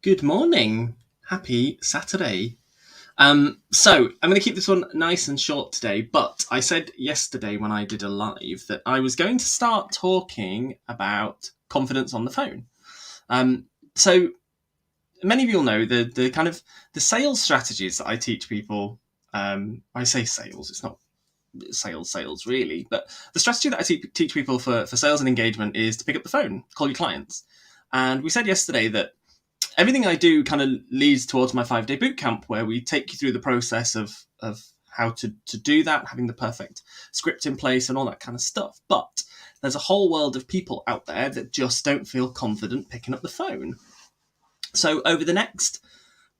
Good morning. Happy Saturday. So I'm going to keep this one nice and short today, but I said yesterday when I did a live that I was going to start talking about confidence on the phone. So many of you'll know the kind of the sales strategies that I teach people. I say sales, it's not sales really, but the strategy that I teach people for sales and engagement is to pick up the phone, call your clients. And we said yesterday that everything I do kind of leads towards my 5-day boot camp, where we take you through the process of how to do that, having the perfect script in place and all that kind of stuff. But there's a whole world of people out there that just don't feel confident picking up the phone. So over the next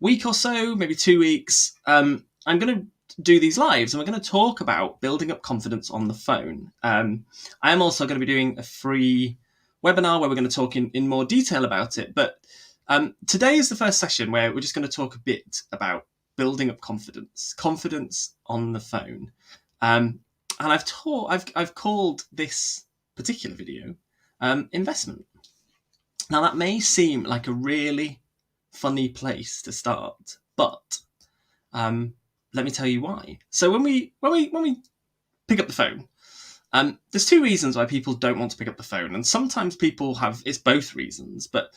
week or so, maybe 2 weeks, I'm going to do these lives and we're going to talk about building up confidence on the phone. I am also going to be doing a free webinar where we're going to talk in more detail about it. But today is the first session where we're just going to talk a bit about building up confidence on the phone. And I've called this particular video investment. Now that may seem like a really funny place to start, but let me tell you why. So when we pick up the phone, there's two reasons why people don't want to pick up the phone, and sometimes people have it's both reasons, but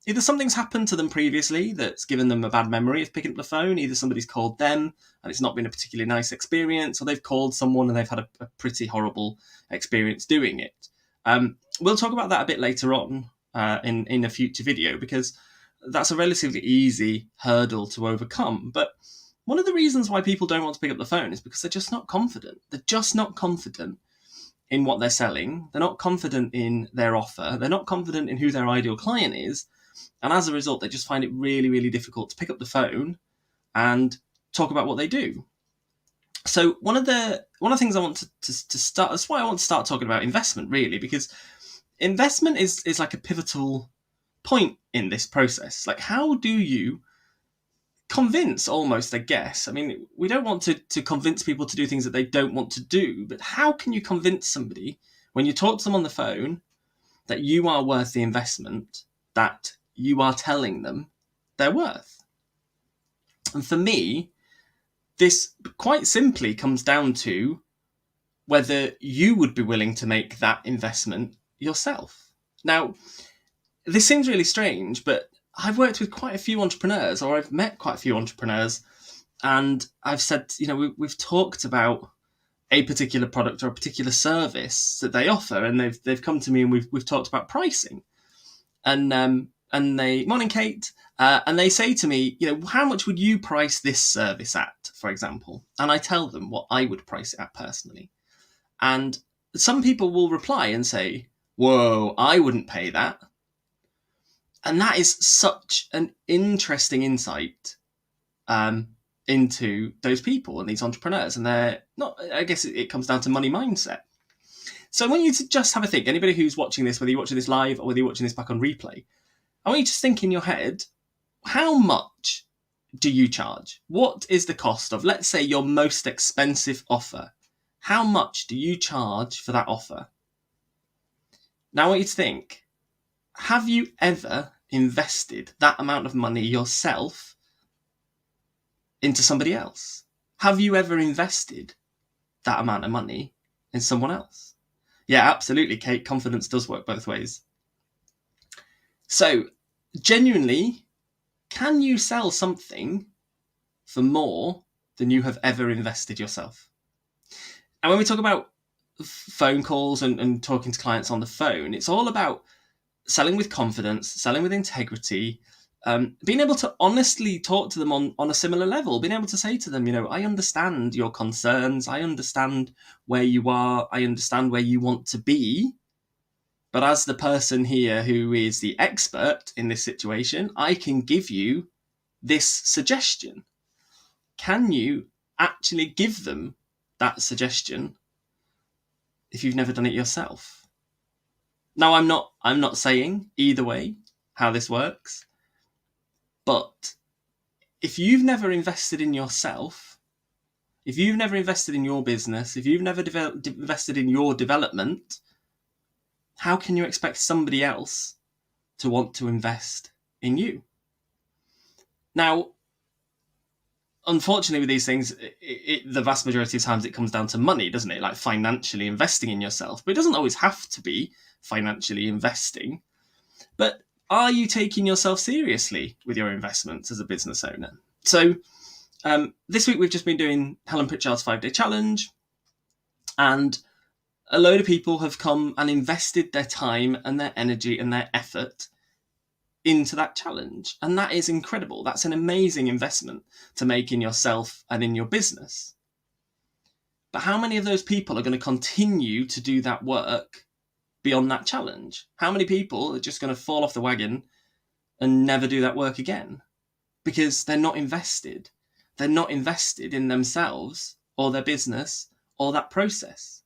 either something's happened to them previously that's given them a bad memory of picking up the phone, either somebody's called them and it's not been a particularly nice experience, or they've called someone and they've had a pretty horrible experience doing it. We'll talk about that a bit later on in a future video, because that's a relatively easy hurdle to overcome. But one of the reasons why people don't want to pick up the phone is because they're just not confident. They're just not confident in what they're selling. They're not confident in their offer. They're not confident in who their ideal client is. And as a result, they just find it really, really difficult to pick up the phone and talk about what they do. So one of the things I want to start, that's why I want to start talking about investment, really, because investment is like a pivotal point in this process. Like, how do you convince, almost, I guess? I mean, we don't want to convince people to do things that they don't want to do, but how can you convince somebody when you talk to them on the phone that you are worth the investment that you are telling them they're worth? And for me, this quite simply comes down to whether you would be willing to make that investment yourself. Now, this seems really strange, but I've worked with quite a few entrepreneurs, or I've met quite a few entrepreneurs, and I've said, we've talked about a particular product or a particular service that they offer, and they've come to me and we've talked about pricing, and they, morning Kate, and they say to me, how much would you price this service at, for example? And I tell them what I would price it at personally, and some people will reply and say, "Whoa, I wouldn't pay that." And that is such an interesting insight into those people and these entrepreneurs. And they're not, I guess it comes down to money mindset. So I want you to just have a think. Anybody who's watching this, whether you're watching this live or whether you're watching this back on replay, I want you to think in your head, how much do you charge? What is the cost of, let's say, your most expensive offer? How much do you charge for that offer? Now I want you to think, have you ever invested that amount of money yourself into somebody else? Have you ever invested that amount of money in someone else? Yeah, absolutely, Kate. Confidence does work both ways. So, genuinely, can you sell something for more than you have ever invested yourself? And when we talk about phone calls and talking to clients on the phone, it's all about selling with confidence, selling with integrity, being able to honestly talk to them on a similar level, being able to say to them, I understand your concerns, I understand where you are, I understand where you want to be, but as the person here who is the expert in this situation, I can give you this suggestion. Can you actually give them that suggestion if you've never done it yourself? Now, I'm not saying either way how this works, but if you've never invested in yourself, if you've never invested in your business, if you've never invested in your development, how can you expect somebody else to want to invest in you? Now, unfortunately with these things, the vast majority of times it comes down to money, doesn't it? Like financially investing in yourself. But it doesn't always have to be financially investing. But are you taking yourself seriously with your investments as a business owner? So this week we've just been doing Helen Pritchard's 5-day challenge, and a load of people have come and invested their time and their energy and their effort into that challenge. And that is incredible. That's an amazing investment to make in yourself and in your business. But how many of those people are going to continue to do that work beyond that challenge? How many people are just going to fall off the wagon and never do that work again? Because they're not invested. They're not invested in themselves or their business or that process.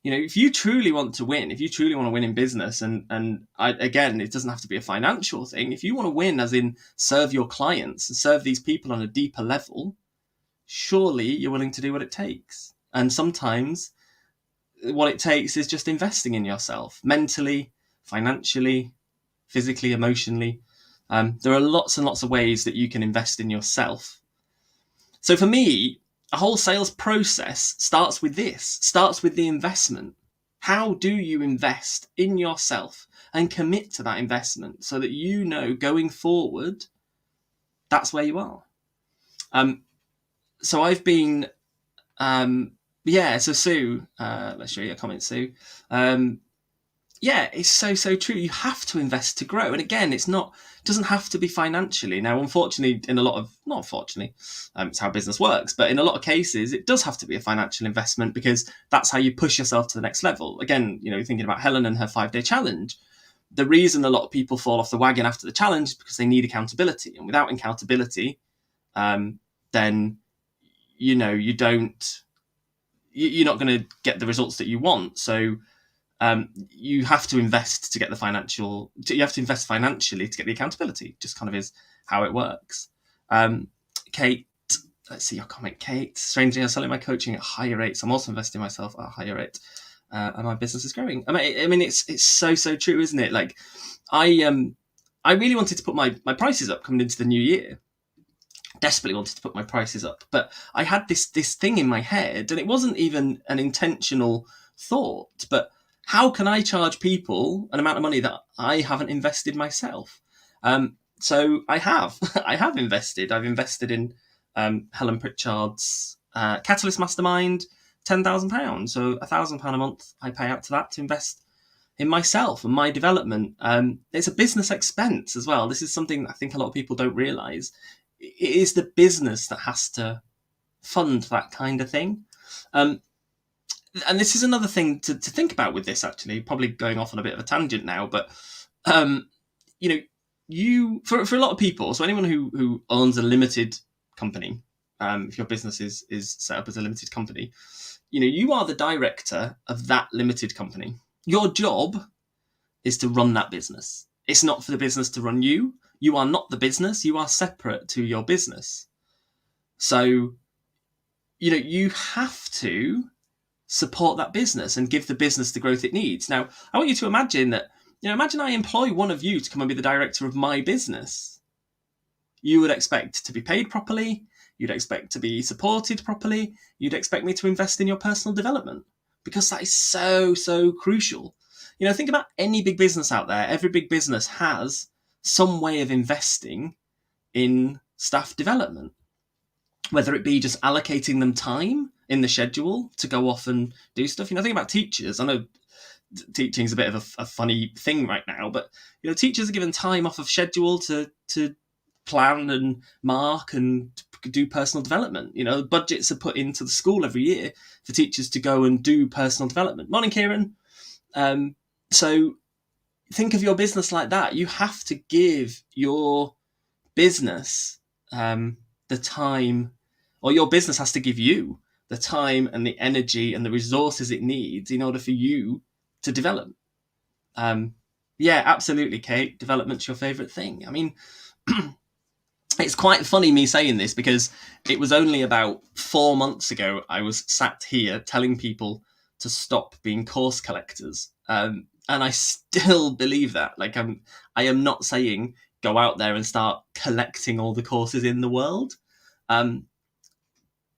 You know, if you truly want to win, if you truly want to win in business, again, it doesn't have to be a financial thing. If you want to win, as in serve your clients and serve these people on a deeper level, surely you're willing to do what it takes. And sometimes what it takes is just investing in yourself, mentally, financially, physically, emotionally. There are lots and lots of ways that you can invest in yourself. So for me, a whole sales process starts with the investment. How do you invest in yourself and commit to that investment so that you know going forward, that's where you are? So I've been, so Sue, let's show you a comment, Sue. It's so true. You have to invest to grow. And again, it doesn't have to be financially. Now, unfortunately, it's how business works, but in a lot of cases, it does have to be a financial investment because that's how you push yourself to the next level. Again, thinking about Helen and her 5-day challenge, the reason a lot of people fall off the wagon after the challenge is because they need accountability. And without accountability, then, you're not going to get the results that you want. So, you have to invest to get you have to invest financially to get the accountability. Just kind of is how it works. Kate, let's see your comment, Kate. Strangely, I'm selling my coaching at higher rates. I'm also investing myself at a higher rate, and my business is growing. I mean, it's so true, isn't it? Like, I really wanted to put my prices up coming into the new year. Desperately wanted to put my prices up, but I had this thing in my head, and it wasn't even an intentional thought, but how can I charge people an amount of money that I haven't invested myself? So I have. I have invested. I've invested in Helen Pritchard's Catalyst Mastermind, £10,000. So £1,000 a month I pay out to that to invest in myself and my development. It's a business expense as well. This is something I think a lot of people don't realise. It is the business that has to fund that kind of thing. And this is another thing to think about with this, actually, probably going off on a bit of a tangent now, but, for a lot of people, so anyone who owns a limited company, if your business is set up as a limited company, you are the director of that limited company. Your job is to run that business. It's not for the business to run you. You are not the business. You are separate to your business. So, you have to support that business and give the business the growth it needs. Now, I want you to imagine that, imagine I employ one of you to come and be the director of my business. You would expect to be paid properly. You'd expect to be supported properly. You'd expect me to invest in your personal development because that is so crucial. Think about any big business out there. Every big business has some way of investing in staff development, whether it be just allocating them time in the schedule to go off and do stuff. Think about teachers. I know teaching is a bit of a funny thing right now, but teachers are given time off of schedule to plan and mark and do personal development. Budgets are put into the school every year for teachers to go and do personal development. Morning, Kieran. So think of your business like that. You have to give your business the time, or your business has to give you the time and the energy and the resources it needs in order for you to develop. Absolutely, Kate. Development's your favourite thing. I mean, it's quite funny me saying this because it was only about 4 months ago I was sat here telling people to stop being course collectors. And I still believe that. Like, I am not saying go out there and start collecting all the courses in the world,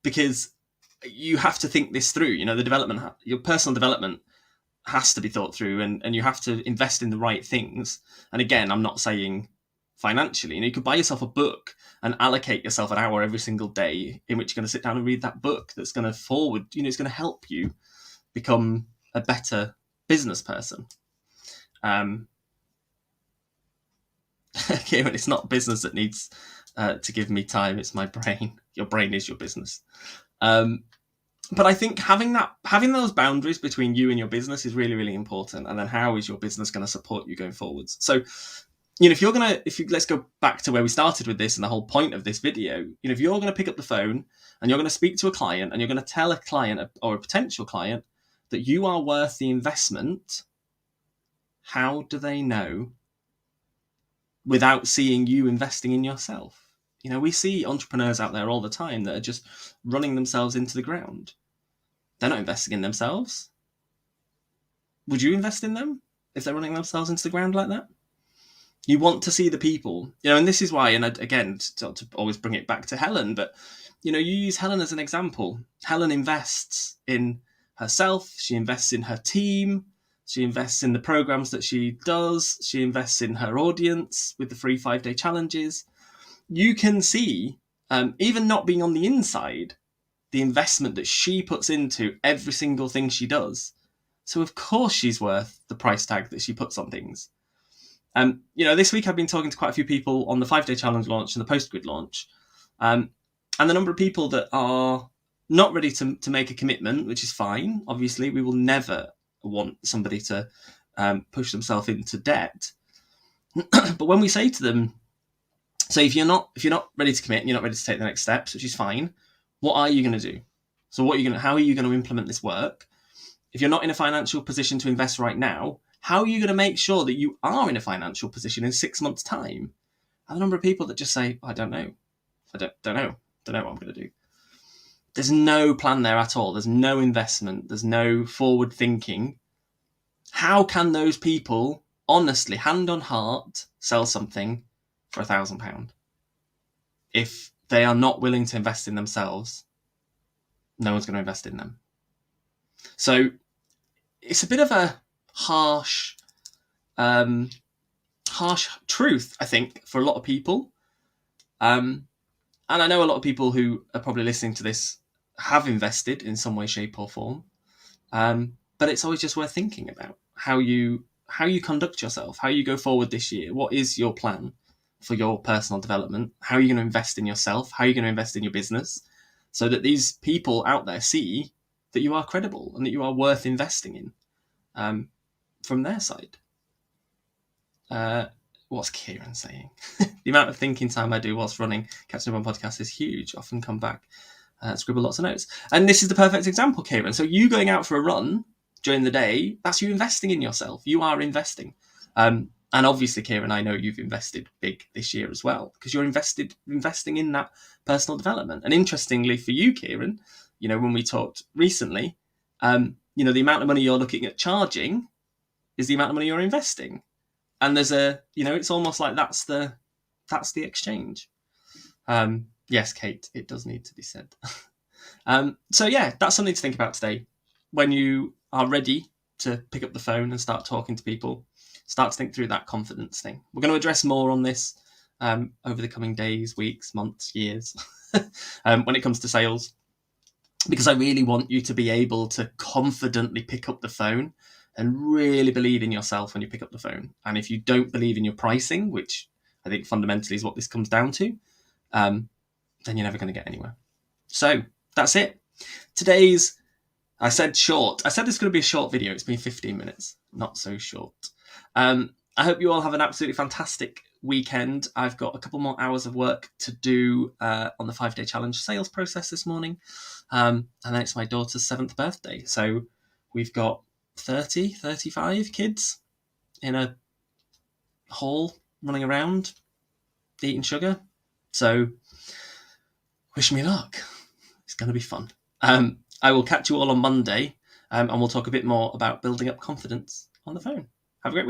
because you have to think this through. The development, your personal development has to be thought through, and you have to invest in the right things. And again, I'm not saying financially. You could buy yourself a book and allocate yourself an hour every single day in which you're going to sit down and read that book. That's going to forward, it's going to help you become a better business person. Kieran, it's not business that needs to give me time. It's my brain. Your brain is your business. But I think having those boundaries between you and your business is really, really important. And then how is your business going to support you going forwards? So, let's go back to where we started with this and the whole point of this video. If you're going to pick up the phone and you're going to speak to a client and you're going to tell a client or a potential client that you are worth the investment, how do they know without seeing you investing in yourself? We see entrepreneurs out there all the time that are just running themselves into the ground. They're not investing in themselves. Would you invest in them if they're running themselves into the ground like that? You want to see the people, and this is why, and again, to always bring it back to Helen, but, you use Helen as an example. Helen invests in herself. She invests in her team. She invests in the programs that she does. She invests in her audience with the free 5-day challenges. You can see, even not being on the inside, the investment that she puts into every single thing she does. So of course she's worth the price tag that she puts on things. This week I've been talking to quite a few people on the 5-day challenge launch and the Postgrid launch. And the number of people that are not ready to make a commitment, which is fine. Obviously, we will never want somebody to push themselves into debt. But when we say to them, so if you're not ready to commit and you're not ready to take the next steps, which is fine, what are you going to do? So how are you going to implement this work? If you're not in a financial position to invest right now, how are you going to make sure that you are in a financial position in 6 months' time? And the number of people that just say, I don't know. I don't know what I'm going to do. There's no plan there at all. There's no investment. There's no forward thinking. How can those people, honestly, hand on heart, sell something for £1,000? If they are not willing to invest in themselves, no one's going to invest in them. So it's a bit of a harsh truth, I think, for a lot of people. And I know a lot of people who are probably listening to this have invested in some way, shape or form. But it's always just worth thinking about how you conduct yourself, how you go forward this year. What is your plan for your personal development? How are you going to invest in yourself? How are you going to invest in your business? So that these people out there see that you are credible and that you are worth investing in from their side. What's Kieran saying? The amount of thinking time I do whilst running Catching Up on Podcast is huge. Often come back, scribble lots of notes. And this is the perfect example, Kieran. So you going out for a run during the day, that's you investing in yourself. You are investing. And obviously, Kieran, I know you've invested big this year as well, because you're investing in that personal development. And interestingly for you, Kieran, when we talked recently, the amount of money you're looking at charging is the amount of money you're investing. And there's it's almost like that's the exchange. Yes, Kate, it does need to be said. So yeah, that's something to think about today. When you are ready to pick up the phone and start talking to people, start to think through that confidence thing. We're going to address more on this over the coming days, weeks, months, years, when it comes to sales, because I really want you to be able to confidently pick up the phone and really believe in yourself when you pick up the phone. And if you don't believe in your pricing, which I think fundamentally is what this comes down to, then you're never going to get anywhere. So that's it. I said this is going to be a short video. It's been 15 minutes, not so short. I hope you all have an absolutely fantastic weekend. I've got a couple more hours of work to do on the 5-day challenge sales process this morning. And then it's my daughter's 7th birthday. So we've got 35 kids in a hall running around eating sugar. So wish me luck. It's going to be fun. I will catch you all on Monday, and we'll talk a bit more about building up confidence on the phone.